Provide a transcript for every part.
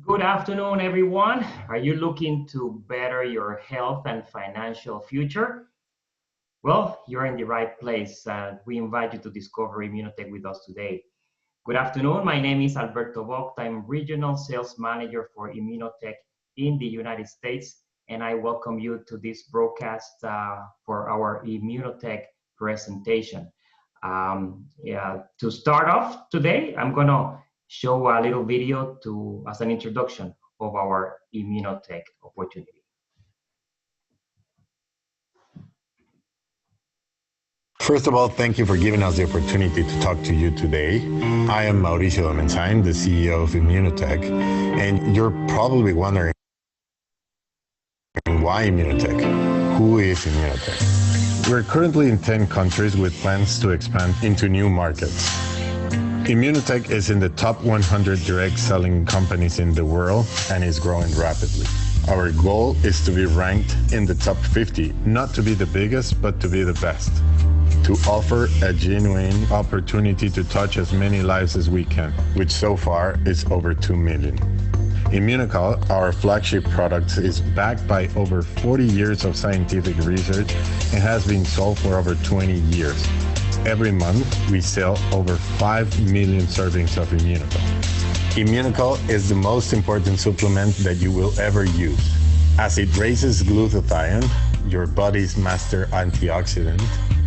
Good afternoon, everyone. Are you looking to better your health and financial future? Well, you're in the right place. We invite you to discover Immunotec with us today. Good afternoon. My name is Alberto Vogt. I'm Regional Sales Manager for Immunotec in the United States, and I welcome you to this broadcast for our Immunotec presentation. To start off today, I'm going to show a little video as an introduction of our Immunotec opportunity. First of all, thank you for giving us the opportunity to talk to you today. I am Mauricio Domenzain, the CEO of Immunotec, and you're probably wondering why Immunotec? Who is Immunotec? We're currently in 10 countries with plans to expand into new markets. Immunotec is in the top 100 direct selling companies in the world and is growing rapidly. Our goal is to be ranked in the top 50, not to be the biggest, but to be the best. To offer a genuine opportunity to touch as many lives as we can, which so far is over 2 million. Immunocal, our flagship product, is backed by over 40 years of scientific research and has been sold for over 20 years. Every month, we sell over 5 million servings of Immunocal. Immunocal is the most important supplement that you will ever use, as it raises glutathione, your body's master antioxidant,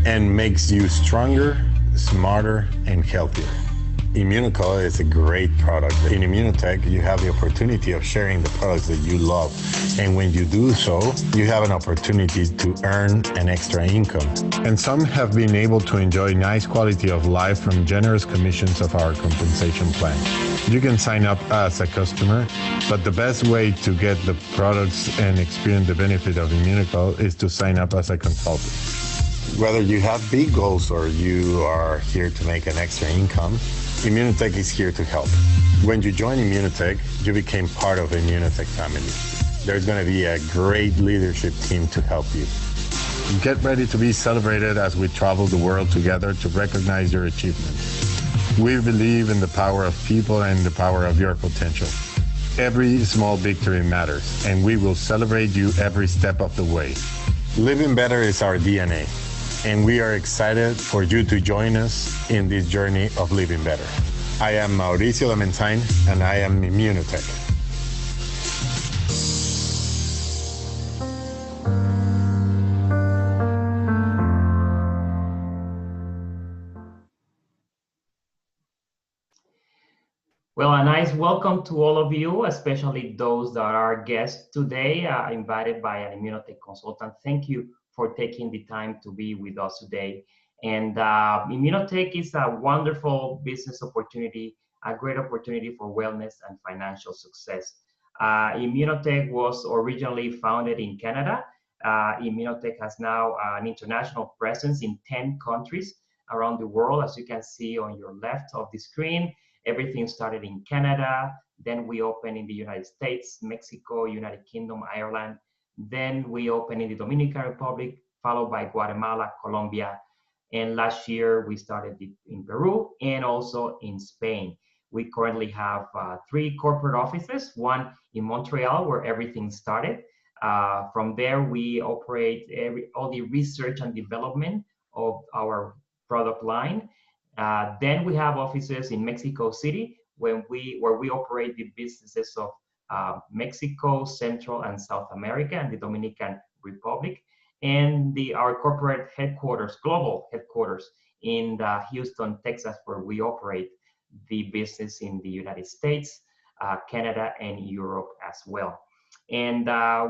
and makes you stronger, smarter, and healthier. Immunocal is a great product. In Immunotec, you have the opportunity of sharing the products that you love. And when you do so, you have an opportunity to earn an extra income. And some have been able to enjoy nice quality of life from generous commissions of our compensation plan. You can sign up as a customer, but the best way to get the products and experience the benefit of Immunocal is to sign up as a consultant. Whether you have big goals or you are here to make an extra income, Immunotec is here to help. When you join Immunotec, you became part of the Immunotec family. There's going to be a great leadership team to help you. Get ready to be celebrated as we travel the world together to recognize your achievements. We believe in the power of people and the power of your potential. Every small victory matters, and we will celebrate you every step of the way. Living better is our DNA. And we are excited for you to join us in this journey of living better. I am Mauricio Domenzain, and I am Immunotec. Well, a nice welcome to all of you, especially those that are guests today, invited by an Immunotec consultant. Thank you for taking the time to be with us today. And Immunotec is a wonderful business opportunity, a great opportunity for wellness and financial success. Immunotec was originally founded in Canada. Immunotec has now an international presence in 10 countries around the world, as you can see on your left of the screen. Everything started in Canada, then we opened in the United States, Mexico, United Kingdom, Ireland. Then we opened in the Dominican Republic, followed by Guatemala, Colombia. And last year, we started in Peru and also in Spain. We currently have 3 corporate offices, one in Montreal, where everything started. From there, we operate all the research and development of our product line. Then we have offices in Mexico City, where we operate the businesses of Mexico, Central and South America, and the Dominican Republic, and our corporate headquarters, global headquarters in Houston, Texas, where we operate the business in the United States, Canada, and Europe as well. And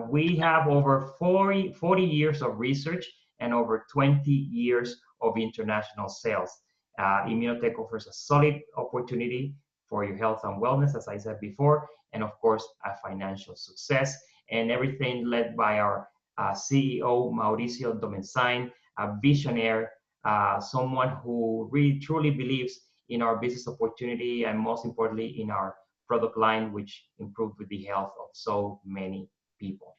we have over 40 years of research and over 20 years of international sales. Immunotec offers a solid opportunity for your health and wellness, as I said before, and of course, a financial success, and everything led by our CEO, Mauricio Domenzain, a visionary, someone who really truly believes in our business opportunity and most importantly, in our product line, which improves the health of so many people.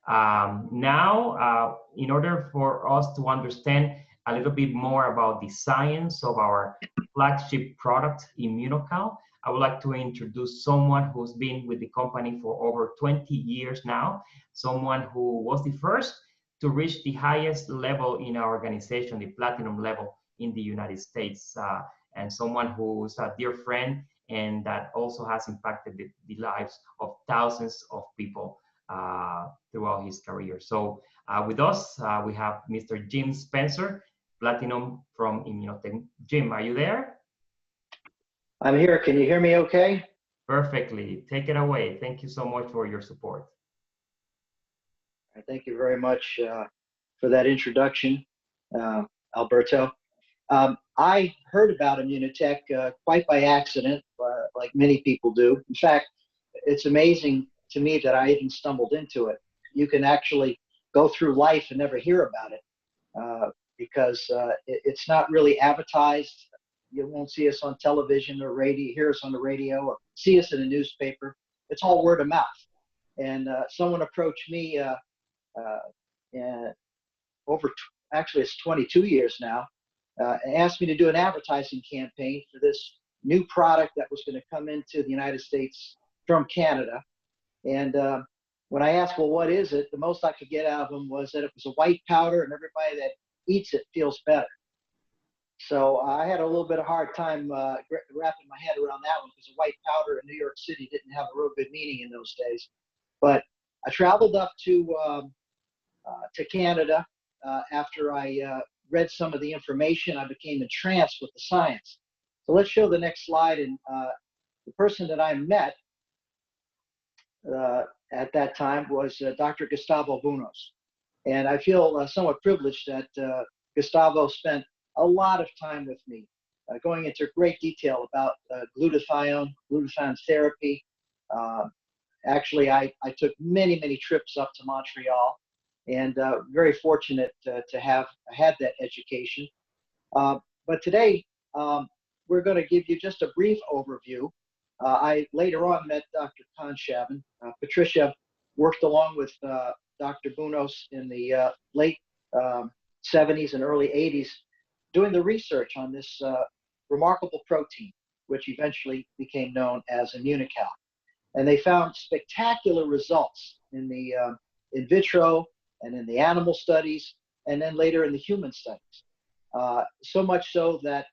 Now, in order for us to understand a little bit more about the science of our flagship product, Immunocal. I would like to introduce someone who's been with the company for over 20 years now, someone who was the first to reach the highest level in our organization, the platinum level in the United States, and someone who's a dear friend and that also has impacted the lives of thousands of people throughout his career. So with us, we have Mr. Jim Spencer, Platinum from Immunotec. Jim, are you there? I'm here. Can you hear me okay? Perfectly. Take it away. Thank you so much for your support. Thank you very much for that introduction, Alberto. I heard about Immunotec quite by accident, like many people do. In fact, it's amazing to me that I even stumbled into it. You can actually go through life and never hear about it because it's not really advertised. You won't see us on television or radio, hear us on the radio, or see us in a newspaper. It's all word of mouth. And someone approached me actually it's 22 years now, and asked me to do an advertising campaign for this new product that was going to come into the United States from Canada. And when I asked, well, what is it? The most I could get out of them was that it was a white powder and everybody that eats it feels better. So I had a little bit of hard time wrapping my head around that one because a white powder in New York City didn't have a real good meaning in those days. But I traveled up to Canada after I read some of the information. I became entranced with the science. So let's show the next slide. And the person that I met at that time was Dr. Gustavo Bunos. And I feel somewhat privileged that Gustavo spent a lot of time with me, going into great detail about glutathione therapy. Actually, I took many, many trips up to Montreal, and very fortunate to have had that education. But today, we're going to give you just a brief overview. I later on met Dr. Conshaven. Patricia worked along with Dr. Bunos in the late 70s and early 80s, doing the research on this remarkable protein, which eventually became known as Immunocal. And they found spectacular results in the in vitro and in the animal studies, and then later in the human studies. So much so that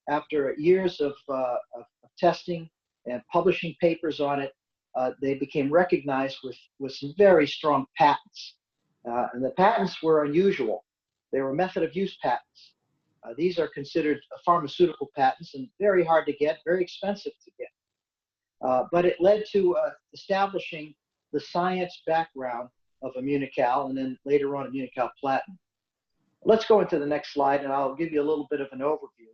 after years of testing and publishing papers on it, they became recognized with some very strong patents. And the patents were unusual. They were method of use patents. These are considered pharmaceutical patents and very hard to get, very expensive to get. But it led to establishing the science background of Immunocal, and then later on Immunocal Platinum. Let's go into the next slide, and I'll give you a little bit of an overview.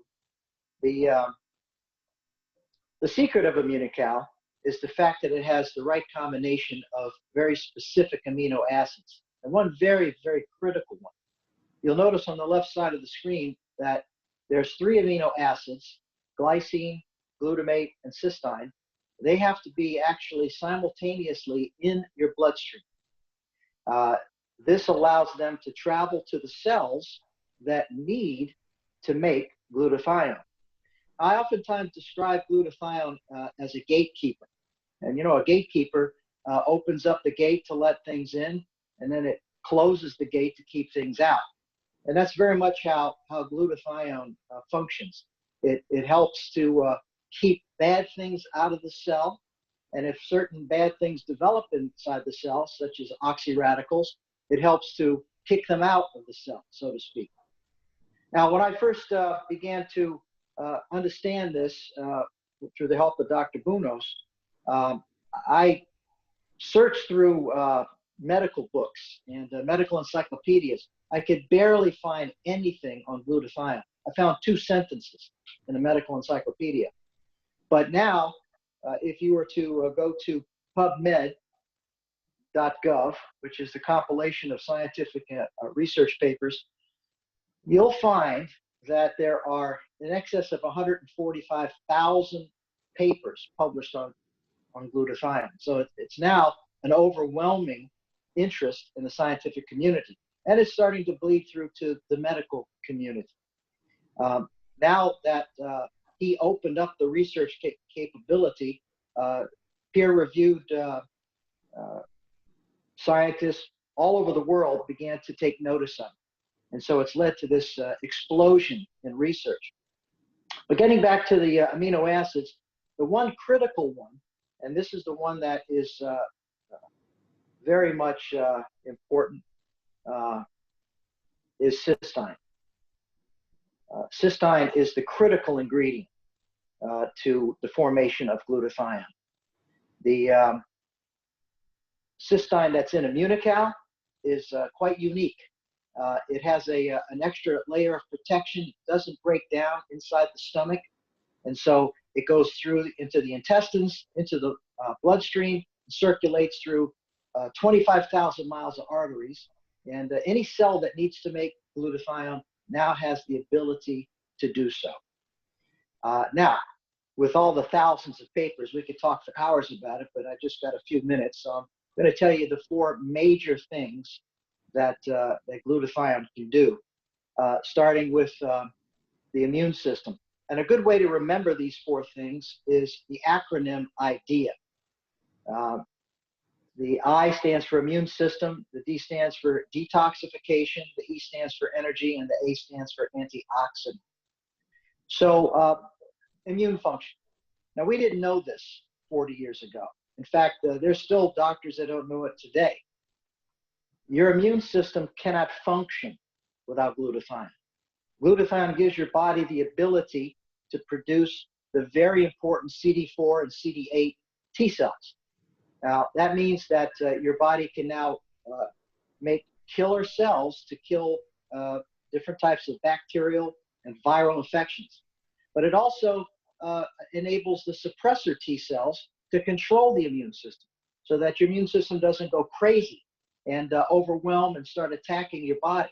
The secret of Immunocal is the fact that it has the right combination of very specific amino acids, and one very, very critical one. You'll notice on the left side of the screen that there's 3 amino acids, glycine, glutamate, and cysteine. They have to be actually simultaneously in your bloodstream. This allows them to travel to the cells that need to make glutathione. I oftentimes describe glutathione as a gatekeeper. And you know, a gatekeeper opens up the gate to let things in, and then it closes the gate to keep things out. And that's very much how glutathione functions. It helps to keep bad things out of the cell. And if certain bad things develop inside the cell, such as oxyradicals, it helps to kick them out of the cell, so to speak. Now, when I first began to understand this through the help of Dr. Bunos, I searched through medical books and medical encyclopedias. I could barely find anything on glutathione. I found 2 sentences in a medical encyclopedia. But now, if you were to go to PubMed.gov, which is the compilation of scientific research papers, you'll find that there are in excess of 145,000 papers published on glutathione. So it's now an overwhelming interest in the scientific community, and it's starting to bleed through to the medical community. now that he opened up the research capability, peer-reviewed scientists all over the world began to take notice of it. And so it's led to this explosion in research. But getting back to the amino acids, the one critical one, and this is the one that is very much important, is cysteine. Cysteine is the critical ingredient to the formation of glutathione. The cysteine that's in Immunocal is quite unique. It has an extra layer of protection. It doesn't break down inside the stomach. And so it goes through into the intestines, into the bloodstream, circulates through 25,000 miles of arteries. And any cell that needs to make glutathione now has the ability to do so. Now, with all the thousands of papers, we could talk for hours about it, but I just got a few minutes. So I'm going to tell you the 4 major things that glutathione can do, starting with the immune system. And a good way to remember these 4 things is the acronym IDEA. The I stands for immune system, the D stands for detoxification, the E stands for energy, and the A stands for antioxidant. So immune function. Now, we didn't know this 40 years ago. In fact, there's still doctors that don't know it today. Your immune system cannot function without glutathione. Glutathione gives your body the ability to produce the very important CD4 and CD8 T cells. Now, that means that your body can now make killer cells to kill different types of bacterial and viral infections. But it also enables the suppressor T cells to control the immune system so that your immune system doesn't go crazy and overwhelm and start attacking your body.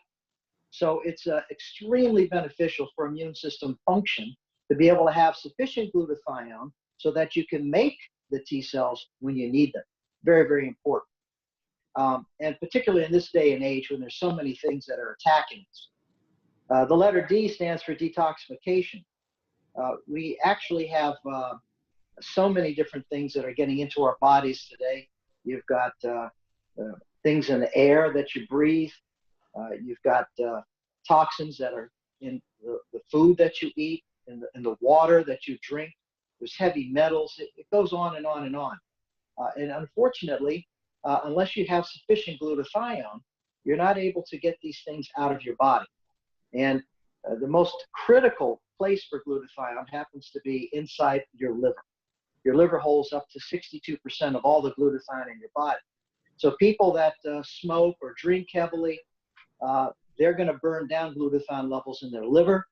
So it's extremely beneficial for immune system function to be able to have sufficient glutathione so that you can make the T cells when you need them. Very, very important. And particularly in this day and age when there's so many things that are attacking us. The letter D stands for detoxification. We actually have so many different things that are getting into our bodies today. You've got things in the air that you breathe. You've got toxins that are in the food that you eat, in the water that you drink. There's heavy metals. It goes on and on and on. And unfortunately, unless you have sufficient glutathione, you're not able to get these things out of your body. And the most critical place for glutathione happens to be inside your liver. Your liver holds up to 62% of all the glutathione in your body. So people that smoke or drink heavily, they're going to burn down glutathione levels in their liver,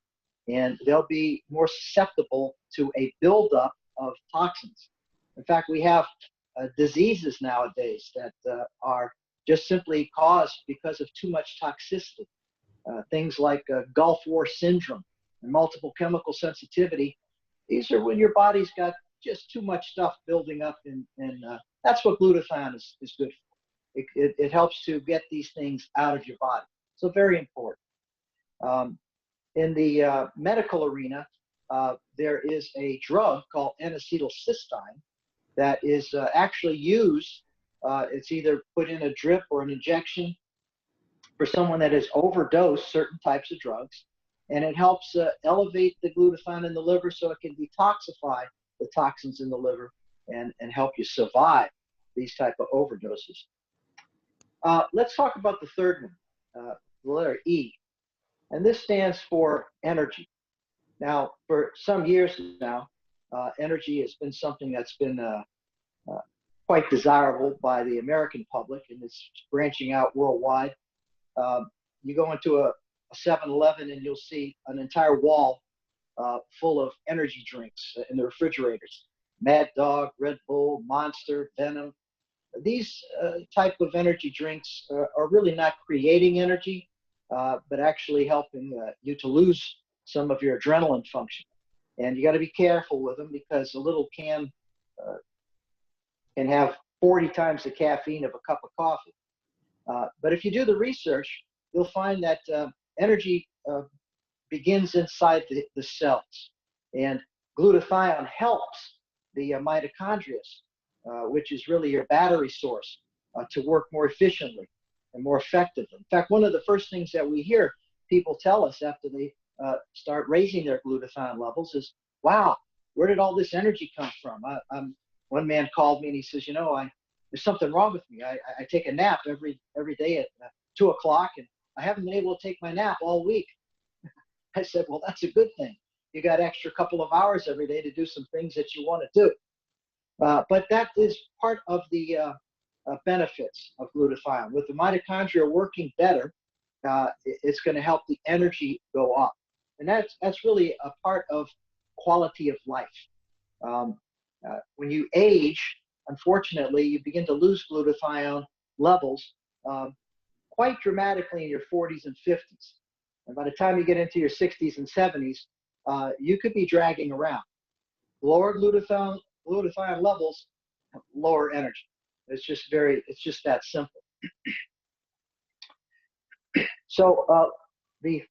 and they'll be more susceptible to a buildup of toxins. In fact, we have diseases nowadays that are just simply caused because of too much toxicity. Things like Gulf War syndrome and multiple chemical sensitivity. These are when your body's got just too much stuff building up, and that's what glutathione is good for. It helps to get these things out of your body. So very important. In the medical arena, there is a drug called N-acetylcysteine that is actually used. It's either put in a drip or an injection for someone that has overdosed certain types of drugs, and it helps elevate the glutathione in the liver so it can detoxify the toxins in the liver and help you survive these type of overdoses. Let's talk about the third one, the letter E, and this stands for energy. Now, for some years now, energy has been something that's been quite desirable by the American public, and it's branching out worldwide. You go into a 7-Eleven and you'll see an entire wall full of energy drinks in the refrigerators. Mad Dog, Red Bull, Monster, Venom. These type of energy drinks are really not creating energy, but actually helping you to lose some of your adrenaline function. And you got to be careful with them because a little can can have 40 times the caffeine of a cup of coffee. But if you do the research, you'll find that energy begins inside the cells. And glutathione helps the mitochondria, which is really your battery source, to work more efficiently and more effectively. In fact, one of the first things that we hear people tell us after they start raising their glutathione levels is, wow, where did all this energy come from? One man called me and he says, you know, there's something wrong with me. I take a nap every day at 2 o'clock, and I haven't been able to take my nap all week. I said, well, that's a good thing. You got extra couple of hours every day to do some things that you want to do. But that is part of the benefits of glutathione. With the mitochondria working better, it's going to help the energy go up. And that's really a part of quality of life. When you age, unfortunately, you begin to lose glutathione levels quite dramatically in your 40s and 50s. And by the time you get into your 60s and 70s, you could be dragging around. Lower glutathione levels, lower energy. It's just that simple. So the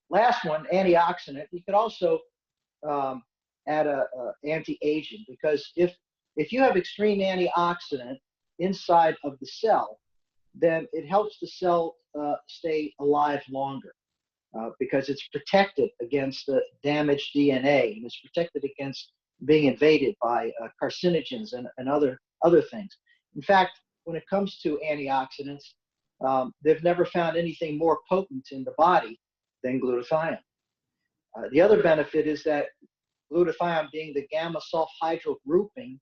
last one, antioxidant, you could also add a anti-aging, because if you have extreme antioxidant inside of the cell, then it helps the cell stay alive longer. Because it's protected against damaged DNA, and it's protected against being invaded by carcinogens and other things. In fact, when it comes to antioxidants, they've never found anything more potent in the body than glutathione. The other benefit is that glutathione, being the gamma sulfhydryl grouping,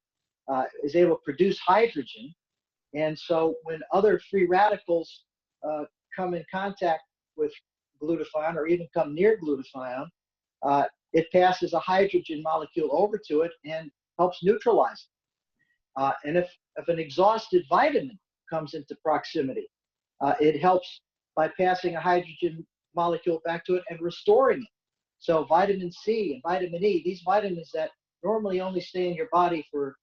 is able to produce hydrogen. And so when other free radicals come in contact with glutathione, or even come near glutathione, it passes a hydrogen molecule over to it and helps neutralize it. And if an exhausted vitamin comes into proximity, it helps by passing a hydrogen molecule back to it and restoring it. So vitamin C and vitamin E, these vitamins that normally only stay in your body for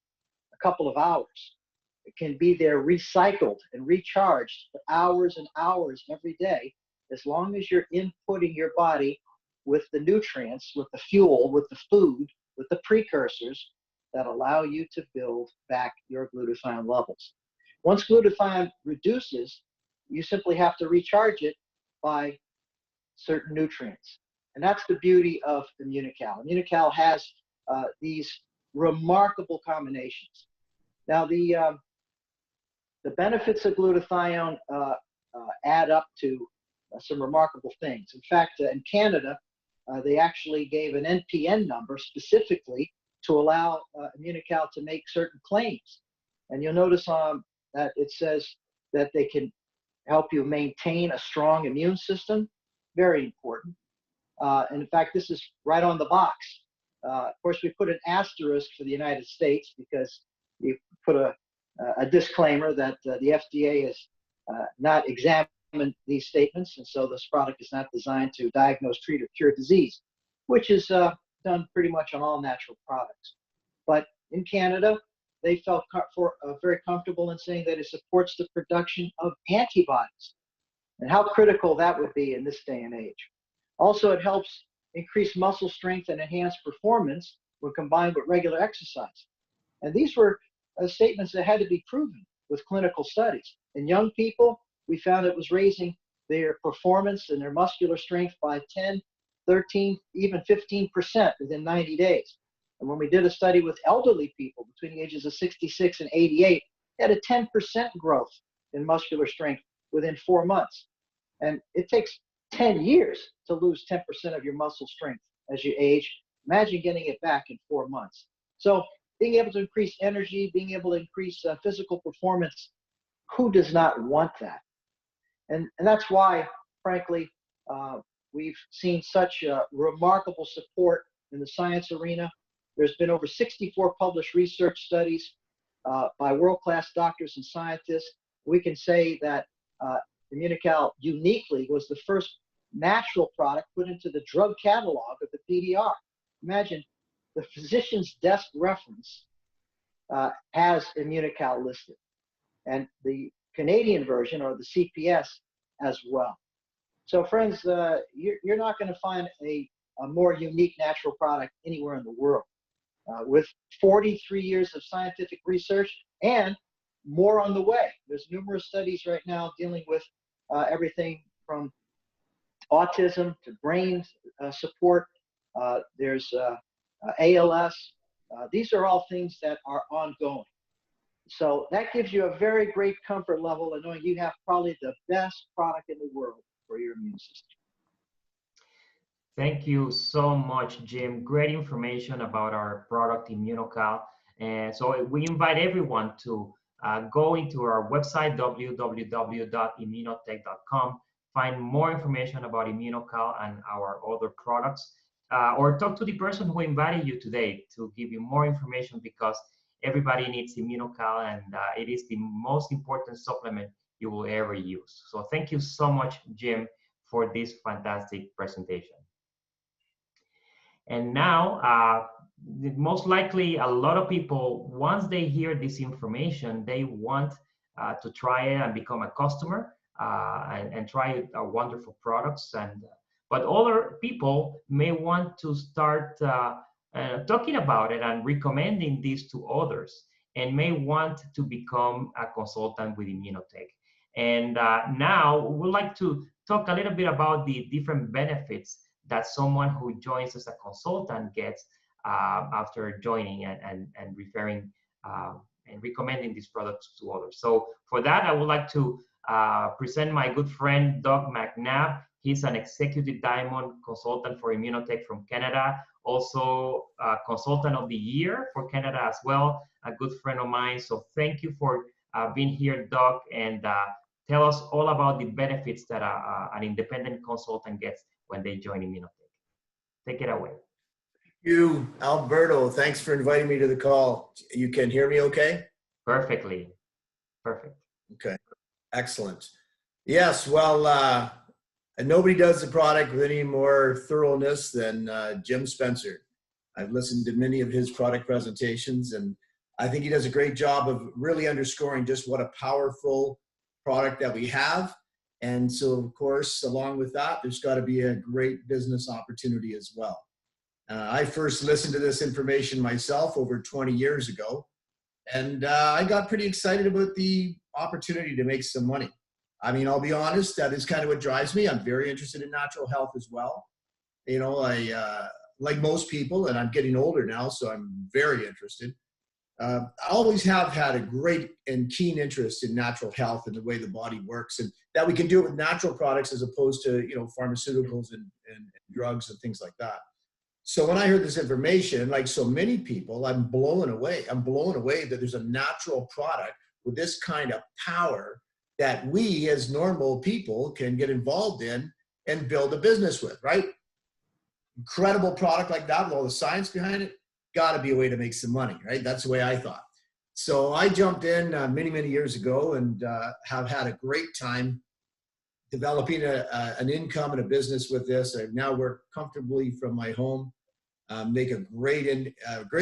a couple of hours, it can be there recycled and recharged for hours and hours every day, as long as you're inputting your body with the nutrients, with the fuel, with the food, with the precursors that allow you to build back your glutathione levels. Once glutathione reduces, you simply have to recharge it by certain nutrients. And that's the beauty of Immunocal. Immunocal has these remarkable combinations. Now, the benefits of glutathione add up to some remarkable things. In fact, in Canada, they actually gave an NPN number specifically to allow Immunocal to make certain claims. And you'll notice that it says that they can help you maintain a strong immune system. Very important. And in fact, this is right on the box. Of course, we put an asterisk for the United States because you put a disclaimer that the FDA has not examined these statements, and so this product is not designed to diagnose, treat, or cure disease, which is done pretty much on all natural products. But in Canada, they felt very comfortable in saying that it supports the production of antibodies, and how critical that would be in this day and age. Also, it helps increase muscle strength and enhance performance when combined with regular exercise. And these were statements that had to be proven with clinical studies. In young people, we found it was raising their performance and their muscular strength by 10, 13, even 15% within 90 days. And when we did a study with elderly people between the ages of 66 and 88, they had a 10% growth in muscular strength within 4 months. And it takes 10 years to lose 10% of your muscle strength as you age. Imagine getting it back in 4 months. So being able to increase energy, being able to increase physical performance, who does not want that? And that's why, frankly, we've seen such remarkable support in the science arena. There's been over 64 published research studies by world-class doctors and scientists. We can say that Immunocal uniquely was the first natural product put into the drug catalog of the PDR. Imagine the physician's desk reference has Immunocal listed, and the Canadian version, or the CPS, as well. So friends, you're not going to find a more unique natural product anywhere in the world. With 43 years of scientific research and more on the way. There's numerous studies right now dealing with everything from autism to brain support. There's ALS. These are all things that are ongoing. So that gives you a very great comfort level of knowing you have probably the best product in the world for your immune system. Thank you so much, Jim. Great information about our product Immunocal. And so we invite everyone to go into our website, www.immunotec.com, find more information about Immunocal and our other products, or talk to the person who invited you today to give you more information, because everybody needs Immunocal, and it is the most important supplement you will ever use. So thank you so much, Jim, for this fantastic presentation. And now, most likely a lot of people, once they hear this information, they want to try it and become a customer and try our wonderful products. But other people may want to start talking about it and recommending this to others, and may want to become a consultant with Immunotec. And now we would like to talk a little bit about the different benefits that someone who joins as a consultant gets after joining and referring and recommending these products to others. So for that, I would like to present my good friend, Doug McNabb. He's an executive diamond consultant for Immunotec from Canada, also consultant of the year for Canada as well, a good friend of mine. So thank you for being here, Doug, and tell us all about the benefits that an independent consultant gets when they join Immunotec. Take it away. Thank you, Alberto. Thanks for inviting me to the call. You can hear me okay? Perfectly. Perfect. Okay, excellent. Yes, well, nobody does the product with any more thoroughness than Jim Spencer. I've listened to many of his product presentations, and I think he does a great job of really underscoring just what a powerful product that we have. And so, of course, along with that, there's got to be a great business opportunity as well. I first listened to this information myself over 20 years ago, and I got pretty excited about the opportunity to make some money. I mean, I'll be honest, that is kind of what drives me. I'm very interested in natural health as well. You know, I like most people, and I'm getting older now, so I'm very interested. I always have had a great and keen interest in natural health and the way the body works, and that we can do it with natural products as opposed to, you know, pharmaceuticals and drugs and things like that. So when I heard this information, like so many people, I'm blown away. I'm blown away that there's a natural product with this kind of power that we as normal people can get involved in and build a business with, right? Incredible product like that with all the science behind it. Got to be a way to make some money, right? That's the way I thought. So I jumped in many, many years ago and have had a great time developing an income and a business with this. I now work comfortably from my home, make a great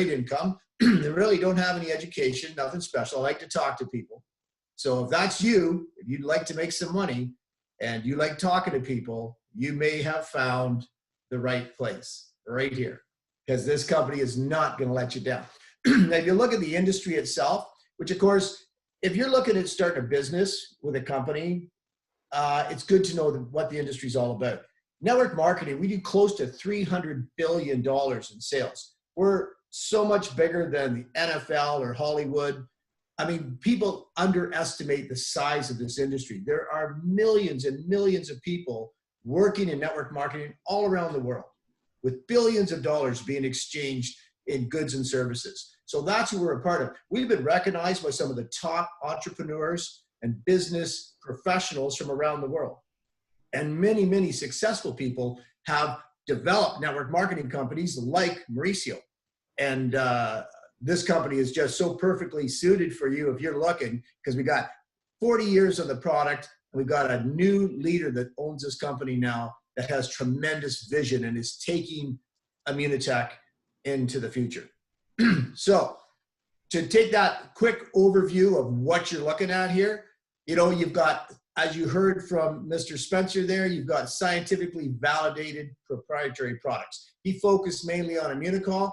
income. I really don't have any education, nothing special. I like to talk to people. So if that's you, if you'd like to make some money and you like talking to people, you may have found the right place right here, because this company is not going to let you down. Now, if you look at the industry itself, which of course, if you're looking at starting a business with a company, it's good to know what the industry is all about. Network marketing, we do close to $300 billion in sales. We're so much bigger than the NFL or Hollywood. I mean, people underestimate the size of this industry. There are millions and millions of people working in network marketing all around the world, with billions of dollars being exchanged in goods and services. So that's what we're a part of. We've been recognized by some of the top entrepreneurs and business professionals from around the world. And many, many successful people have developed network marketing companies like Mauricio. And this company is just so perfectly suited for you if you're looking, because we got 40 years on the product. And we've got a new leader that owns this company now that has tremendous vision and is taking Immunotec into the future. So to take that quick overview of what you're looking at here, you know, you've got as you heard from Mr. Spencer there, you've got scientifically validated proprietary products. He focused mainly on Immunocal.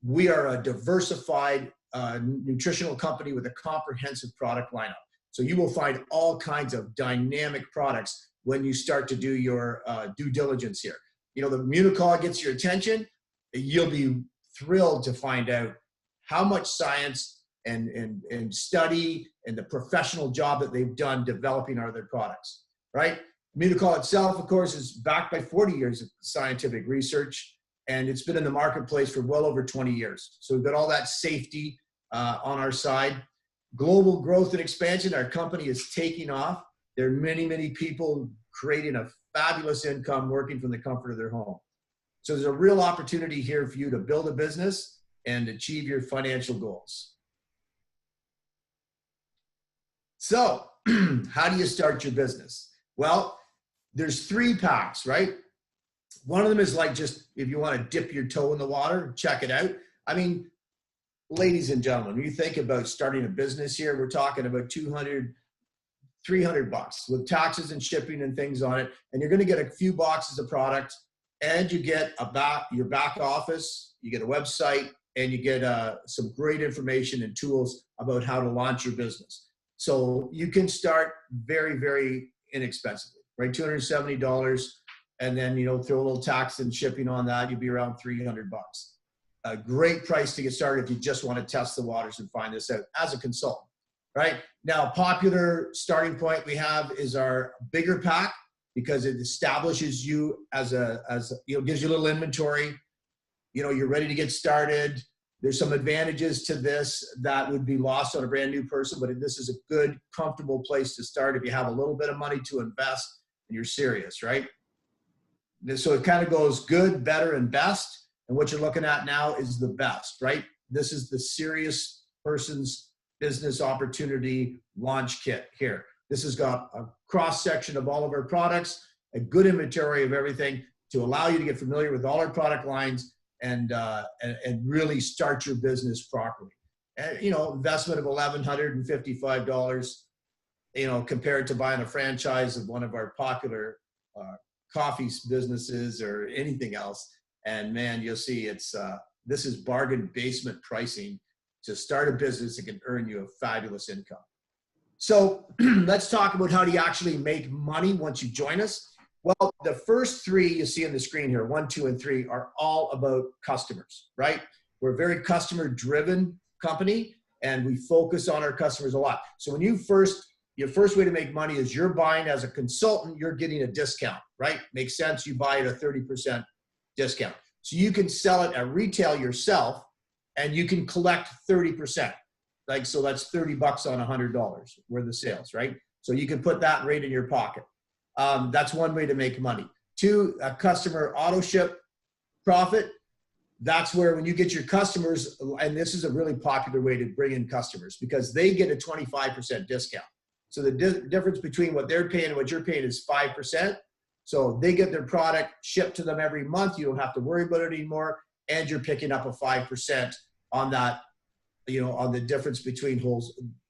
We are a diversified nutritional company with a comprehensive product lineup. So you will find all kinds of dynamic products when you start to do your due diligence here. You know, the Immunocal gets your attention, you'll be thrilled to find out how much science and study and the professional job that they've done developing our other products, right? Immunocal itself, of course, is backed by 40 years of scientific research, and it's been in the marketplace for well over 20 years. So we've got all that safety on our side. Global growth and expansion, our company is taking off. There are many, many people creating a fabulous income working from the comfort of their home. So there's a real opportunity here for you to build a business and achieve your financial goals. So how do you start your business? Well, there's 3 packs, right? One of them is like, just if you want to dip your toe in the water, check it out. I mean, ladies and gentlemen, when you think about starting a business here, we're talking about $200, $300 with taxes and shipping and things on it. And you're going to get a few boxes of product, and you get your back office, you get a website, and you get some great information and tools about how to launch your business. So you can start very, very inexpensively, right? $270, and then, you know, throw a little tax and shipping on that, you'd be around $300. A great price to get started if you just want to test the waters and find this out as a consultant, right? Now, popular starting point we have is our bigger pack, because it establishes you as you know, gives you a little inventory. You know, you're ready to get started. There's some advantages to this that would be lost on a brand new person, but this is a good, comfortable place to start if you have a little bit of money to invest and you're serious, right? So it kind of goes good, better, and best. And what you're looking at now is the best, right? This is the serious person's business opportunity launch kit here. This has got a cross section of all of our products, a good inventory of everything to allow you to get familiar with all our product lines and really start your business properly. And, you know, investment of $1,155, you know, compared to buying a franchise of one of our popular coffee businesses or anything else. And man, you'll see this is bargain basement pricing to start a business that can earn you a fabulous income. So let's talk about how do you actually make money once you join us. Well, the first 3 you see on the screen here, 1, 2, and 3, are all about customers, right? We're a very customer-driven company, and we focus on our customers a lot. So when your first way to make money is you're buying as a consultant, you're getting a discount, right? Makes sense. You buy at a 30% discount. So you can sell it at retail yourself, and you can collect 30%. Like, so that's $30 on $100 worth of sales, right? So you can put that right in your pocket. That's one way to make money. 2, a customer auto ship profit. That's where when you get your customers, and this is a really popular way to bring in customers because they get a 25% discount. So the difference between what they're paying and what you're paying is 5%. So they get their product shipped to them every month. You don't have to worry about it anymore. And you're picking up a 5% on that, you know, on the difference between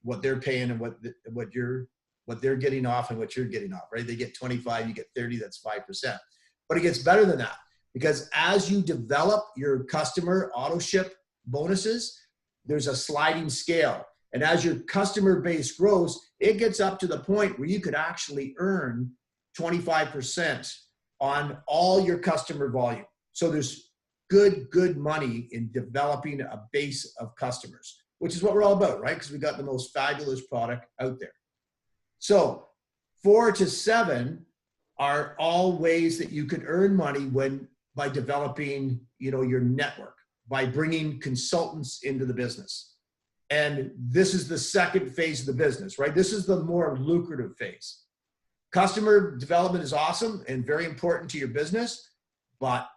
what they're paying and what they're getting off and what you're getting off, right? They get 25, you get 30, that's 5%. But it gets better than that because as you develop your customer auto ship bonuses, there's a sliding scale. And as your customer base grows, it gets up to the point where you could actually earn 25% on all your customer volume. So there's good money in developing a base of customers, which is what we're all about, right? Because we got the most fabulous product out there. So 4 to 7 are all ways that you can earn money by developing, you know, your network, by bringing consultants into the business. And this is the second phase of the business, right? This is the more lucrative phase. Customer development is awesome and very important to your business, but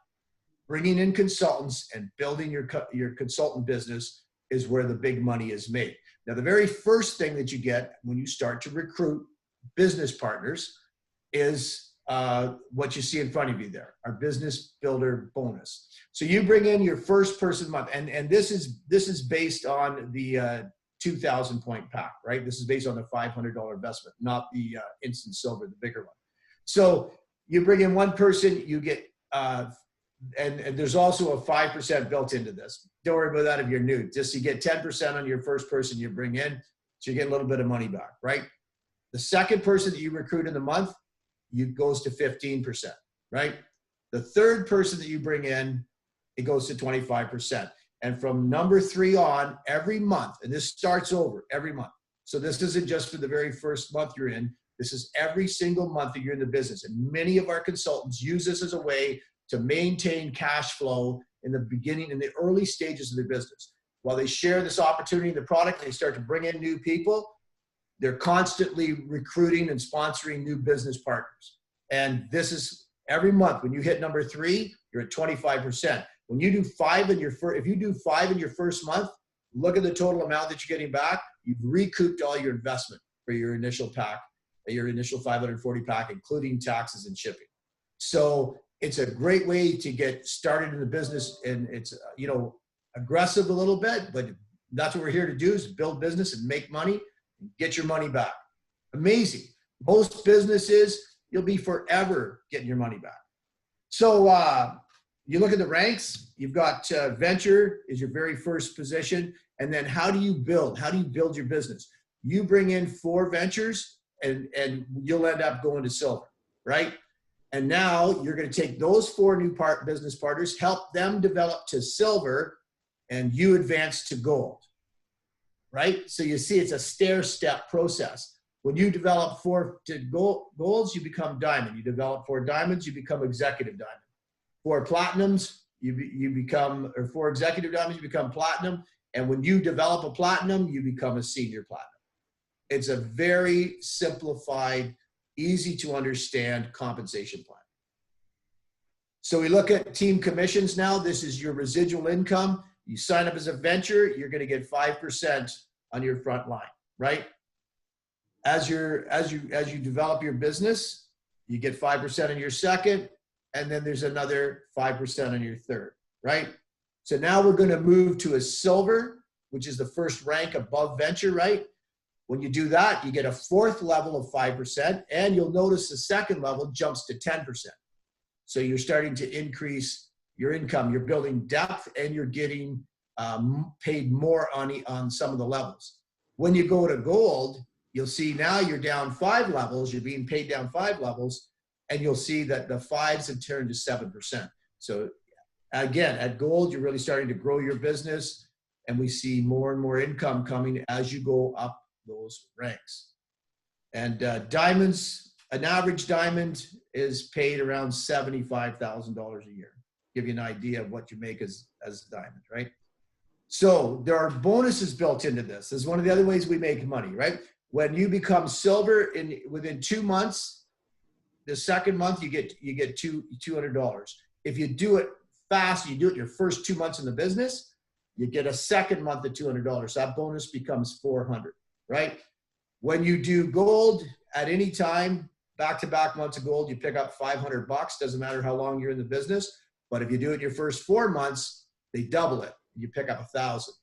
bringing in consultants and building your consultant business is where the big money is made. Now, the very first thing that you get when you start to recruit business partners is what you see in front of you there, our business builder bonus. So you bring in your first person a month, and this is based on the 2,000 point pack, right? This is based on the $500 investment, not the instant silver, the bigger one. So you bring in one person, you get, and there's also a 5% built into this. Don't worry about that if you're new. Just you get 10% on your first person you bring in, so you get a little bit of money back, right? The second person that you recruit in the month, goes to 15%, right? The third person that you bring in, it goes to 25%. And from number 3 on, every month, and this starts over every month. So this isn't just for the very first month you're in. This is every single month that you're in the business. And many of our consultants use this as a way to maintain cash flow in the beginning, in the early stages of their business. While they share this opportunity in the product, they start to bring in new people. They're constantly recruiting and sponsoring new business partners. And this is every month. When you hit number 3, you're at 25%. When you do 5 in your if you do 5 in your first month, look at the total amount that you're getting back. You've recouped all your investment for your initial pack, your initial 540 pack, including taxes and shipping. So it's a great way to get started in the business, and it's, you know, aggressive a little bit, but that's what we're here to do, is build business and make money and get your money back. Amazing. Most businesses, you'll be forever getting your money back. So you look at the ranks, you've got venture is your very first position. And then how do you build? How do you build your business? You bring in 4 ventures and you'll end up going to silver, right? And now you're going to take those 4 new business partners, help them develop to silver, and you advance to gold, right? So you see, it's a stair-step process. When you develop 4 golds, you become diamond. You develop 4 diamonds, you become executive diamond. 4 platinums, you become, or 4 executive diamonds, you become platinum. And when you develop a platinum, you become a senior platinum. It's a very simplified, easy to understand compensation plan. So we look at team commissions now. This is your residual income. You sign up as a venture, you're going to get 5% on your front line, right? As you develop your business, you get 5% on your second, and then there's another 5% on your third, right? So now we're going to move to a silver, which is the first rank above venture, right? When you do that, you get a 4th level of 5%, and you'll notice the second level jumps to 10%. So you're starting to increase your income. You're building depth, and you're getting paid more on some of the levels. When you go to gold, you'll see now you're down 5 levels. You're being paid down 5 levels, and you'll see that the 5s have turned to 7%. So again, at gold, you're really starting to grow your business, and we see more and more income coming as you go up those ranks. And diamonds, an average diamond is paid around $75,000 a year. Give you an idea of what you make as a diamond, right? So there are bonuses built into this. This is one of the other ways we make money, right? When you become silver within 2 months, the second month you get $200. If you do it fast, you do it your first 2 months in the business, you get a second month of $200. That bonus becomes $400, right? When you do gold at any time, back-to-back months of gold, you pick up $500. Doesn't matter how long you're in the business. But if you do it your first 4 months, they double it. You pick up 1,000.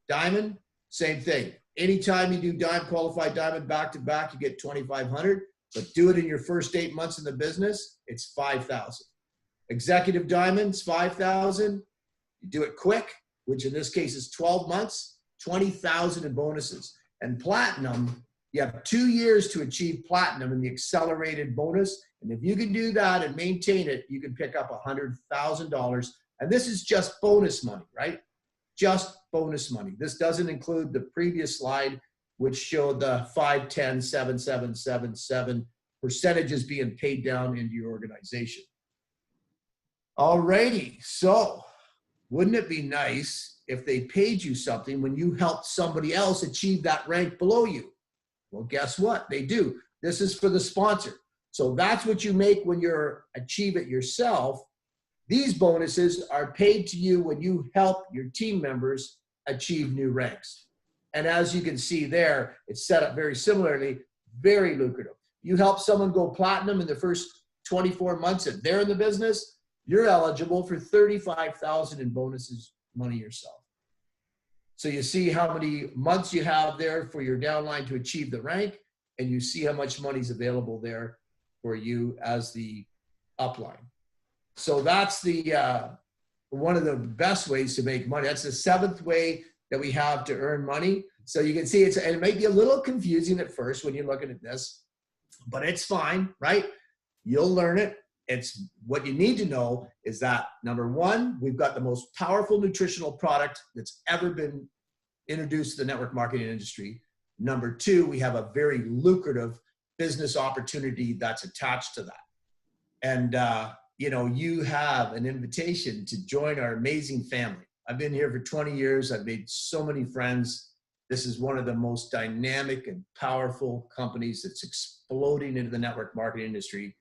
Diamond, same thing. Anytime you do qualified diamond back-to-back, you get 2,500. But do it in your first 8 months in the business, it's 5,000. Executive diamonds, 5,000. You do it quick, which in this case is 12 months, 20,000 in bonuses. And platinum, you have 2 years to achieve platinum in the accelerated bonus. And if you can do that and maintain it, you can pick up $100,000. And this is just bonus money, right? Just bonus money. This doesn't include the previous slide, which showed the 5, 10, 7, 7, 7, 7 percentages being paid down into your organization. Alrighty, so wouldn't it be nice if they paid you something when you helped somebody else achieve that rank below you? Well, guess what? They do. This is for the sponsor. So that's what you make when you achieve it yourself. These bonuses are paid to you when you help your team members achieve new ranks. And as you can see there, it's set up very similarly, very lucrative. You help someone go platinum in the first 24 months that they're in the business, you're eligible for $35,000 in bonuses money yourself. So you see how many months you have there for your downline to achieve the rank, and you see how much money is available there for you as the upline. So that's the one of the best ways to make money. That's the 7th way that we have to earn money. So you can see and it may be a little confusing at first when you're looking at this, but it's fine, right? You'll learn it. It's what you need to know is that number 1, we've got the most powerful nutritional product that's ever been introduced to the network marketing industry. Number 2, we have a very lucrative business opportunity that's attached to that. And, you know, you have an invitation to join our amazing family. I've been here for 20 years. I've made so many friends. This is one of the most dynamic and powerful companies that's exploding into the network marketing industry.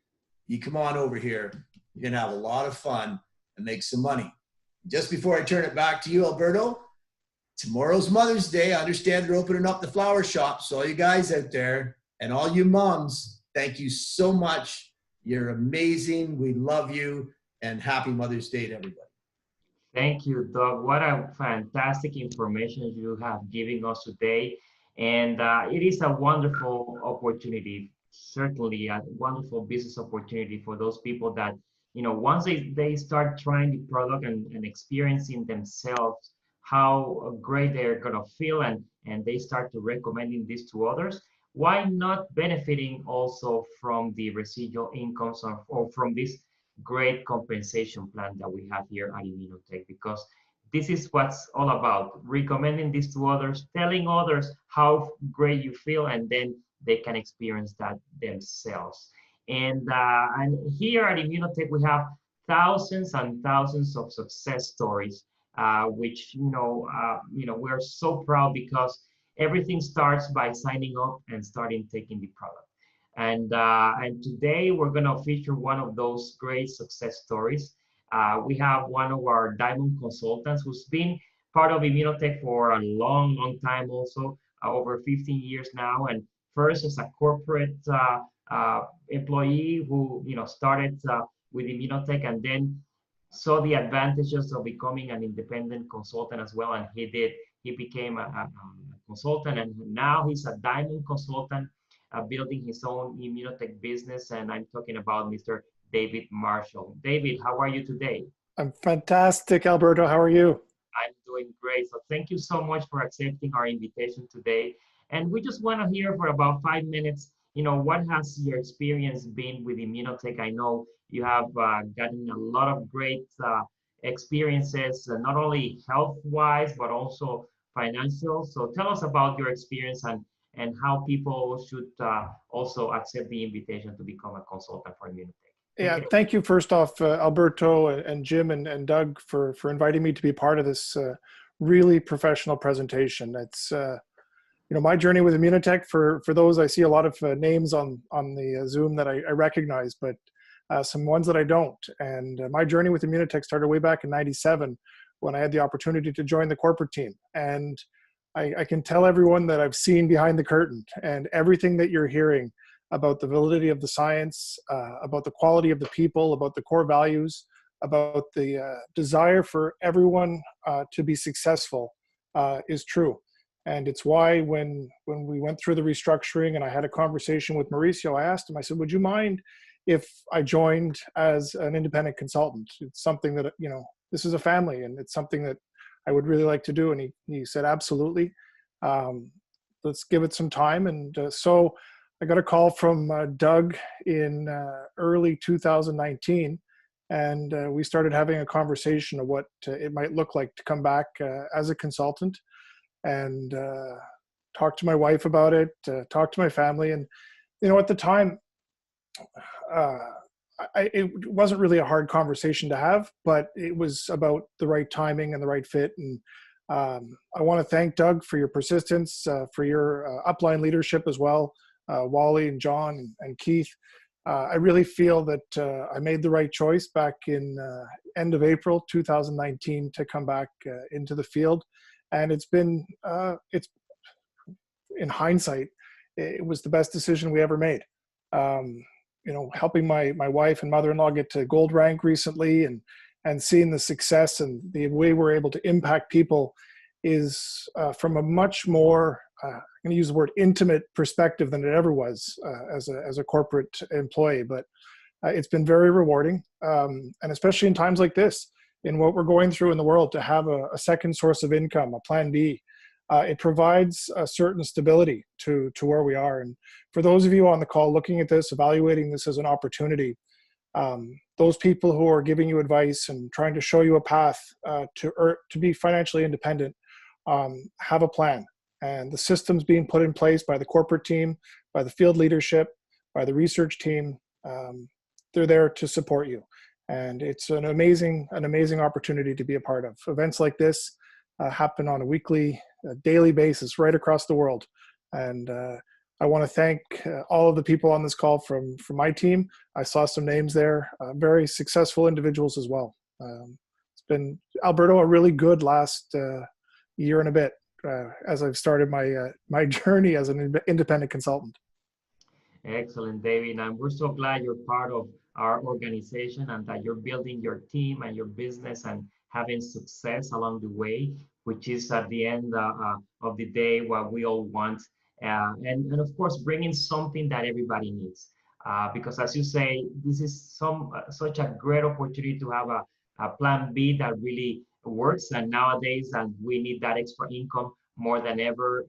You come on over here, you're gonna have a lot of fun and make some money. Just before I turn it back to you, Alberto, tomorrow's Mother's Day. I understand they're opening up the flower shop. So all you guys out there and all you moms, thank you so much. You're amazing. We love you, and happy Mother's Day to everybody. Thank you, Doug. What a fantastic information you have given us today. And it is a wonderful opportunity, certainly a wonderful business opportunity for those people that, you know, once they start trying the product and experiencing themselves how great they're gonna feel and they start to recommending this to others, why not benefiting also from the residual incomes or from this great compensation plan that we have here at Immunotec? Because this is what's all about, recommending this to others, telling others how great you feel, and then they can experience that themselves. And here at Immunotec, we have thousands and thousands of success stories, which we're so proud because everything starts by signing up and starting taking the product. And today we're going to feature one of those great success stories. We have one of our diamond consultants who's been part of Immunotec for a long, long time, also over 15 years now. And first as a corporate employee who started with Immunotec and then saw the advantages of becoming an independent consultant as well. And he became a consultant, and now he's a diamond consultant, building his own Immunotec business. And I'm talking about Mr. David Marshall. David, how are you today? I'm fantastic, Alberto. How are you? I'm doing great. So thank you so much for accepting our invitation today. And we just want to hear for about 5 minutes, what has your experience been with Immunotec? I know you have gotten a lot of great experiences, not only health-wise, but also financial. So tell us about your experience and how people should also accept the invitation to become a consultant for Immunotec. Yeah, thank you first off, Alberto and Jim and Doug for inviting me to be part of this really professional presentation. It's my journey with Immunotec. For those, I see a lot of names on the Zoom that I recognize, but some ones that I don't. And my journey with Immunotec started way back in '97 when I had the opportunity to join the corporate team. And I can tell everyone that I've seen behind the curtain, and everything that you're hearing about the validity of the science, about the quality of the people, about the core values, about the desire for everyone to be successful is true. And it's why when we went through the restructuring and I had a conversation with Mauricio, I asked him, I said, would you mind if I joined as an independent consultant? It's something that, this is a family and it's something that I would really like to do. And he said, absolutely. Let's give it some time. And so I got a call from Doug in early 2019, and we started having a conversation of what it might look like to come back as a consultant, and talk to my wife about it, talk to my family. And, at the time, it wasn't really a hard conversation to have, but it was about the right timing and the right fit. And I want to thank Doug for your persistence, for your upline leadership as well, Wally and John and Keith. I really feel that I made the right choice back in end of April 2019 to come back into the field. And it's been, in hindsight, it was the best decision we ever made. Helping my wife and mother-in-law get to gold rank recently, and seeing the success and the way we're able to impact people is from a much more, I'm going to use the word intimate perspective than it ever was as a corporate employee. But it's been very rewarding, and especially in times like this, in what we're going through in the world, to have a second source of income, a plan B. It provides a certain stability to where we are. And for those of you on the call looking at this, evaluating this as an opportunity, those people who are giving you advice and trying to show you a path to be financially independent, have a plan. And the systems being put in place by the corporate team, by the field leadership, by the research team, they're there to support you. And it's an amazing opportunity to be a part of. Events like this happen on a weekly, daily basis right across the world. And I want to thank all of the people on this call from my team. I saw some names there, very successful individuals as well. It's been, Alberto, a really good last year and a bit as I've started my journey as an independent consultant. Excellent, David. And we're so glad you're part of our organization and that you're building your team and your business and having success along the way, which is at the end of the day what we all want. And of course, bringing something that everybody needs. Because as you say, this is such a great opportunity to have a plan B that really works. And nowadays, and we need that extra income more than ever.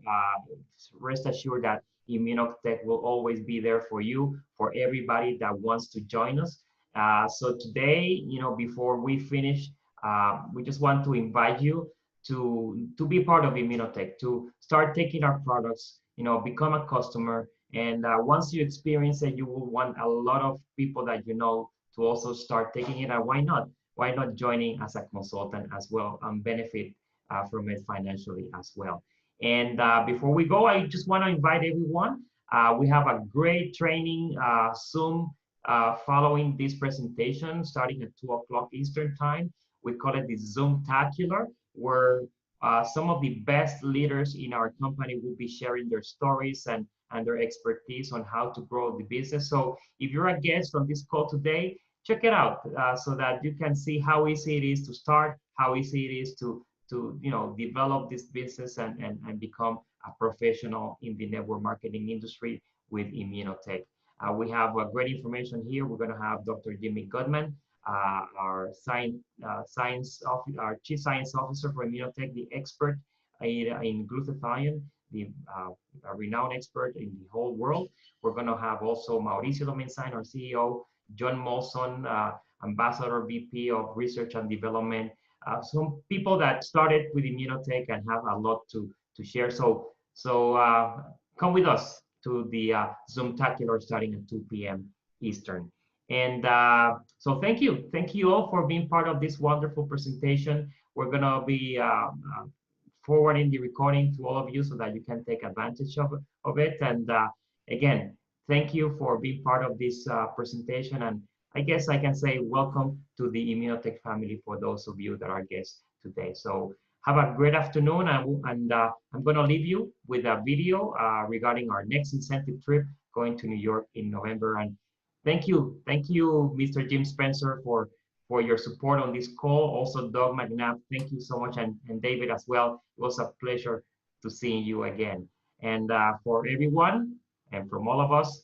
Rest assured that Immunotec will always be there for you, for everybody that wants to join us. So today, before we finish, we just want to invite you to be part of Immunotec, to start taking our products, become a customer. And once you experience it, you will want a lot of people that you know to also start taking it. And why not? Why not joining as a consultant as well and benefit from it financially as well? And before we go, I just want to invite everyone. We have a great training Zoom following this presentation, starting at 2 o'clock Eastern time. We call it the Zoom-tacular, where some of the best leaders in our company will be sharing their stories and their expertise on how to grow the business. So if you're a guest on this call today, check it out so that you can see how easy it is to start, how easy it is to develop this business and become a professional in the network marketing industry with Immunotec. We have great information here. We're going to have Dr. Jimmy Goodman, our Chief Science Officer for Immunotec, the expert in glutathione, a renowned expert in the whole world. We're going to have also Mauricio Domenzain, our CEO, John Molson, Ambassador VP of Research and Development, some people that started with Immunotec and have a lot to share. So come with us to the Zoom-tacular starting at 2 p.m. Eastern. And so thank you all for being part of this wonderful presentation. We're gonna be forwarding the recording to all of you so that you can take advantage of it. And again, thank you for being part of this presentation. And I guess I can say welcome to the Immunotec family for those of you that are guests today. So have a great afternoon, and I'm going to leave you with a video regarding our next incentive trip going to New York in November. And thank you, Mr. Jim Spencer, for your support on this call. Also, Doug McNabb, thank you so much, and David as well. It was a pleasure to seeing you again. And for everyone, and from all of us,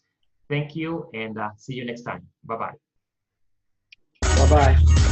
thank you, and see you next time. Bye-bye. Bye-bye.